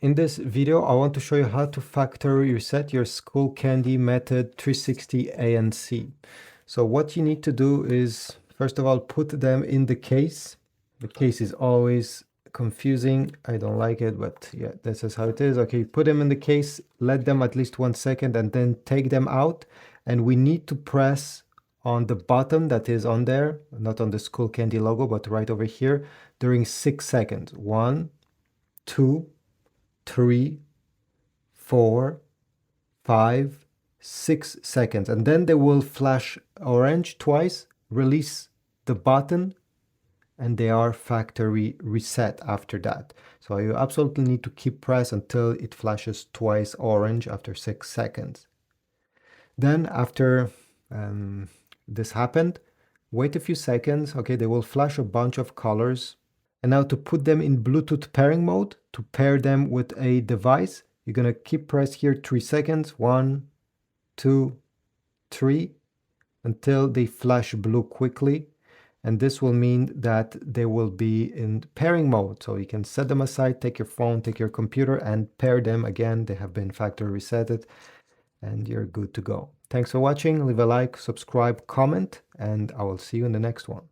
In this video, I want to show you how to factory reset your Skullcandy Method 360 ANC. So what you need to do is, first of all, put them in the case. The case is always confusing. I don't like it, but yeah, this is how it is. Okay, put them in the case, let them at least 1 second, and then take them out. And we need to press on the button that is on there, not on the Skullcandy logo, but right over here, during 6 seconds. 1, 2, 3, 4, 5, 6 seconds, and then they will flash orange twice, release the button, and they are factory reset after that. So you absolutely need to keep press until it flashes twice orange after 6 seconds. Then after this happened, wait a few seconds. Okay, they will flash a bunch of colors. And now to put them in Bluetooth pairing mode, to pair them with a device, you're going to keep press here 3 seconds, 1, 2, 3, until they flash blue quickly. And this will mean that they will be in pairing mode. So you can set them aside, take your phone, take your computer, and pair them again. They have been factory resetted, and you're good to go. Thanks for watching. Leave a like, subscribe, comment, and I will see you in the next one.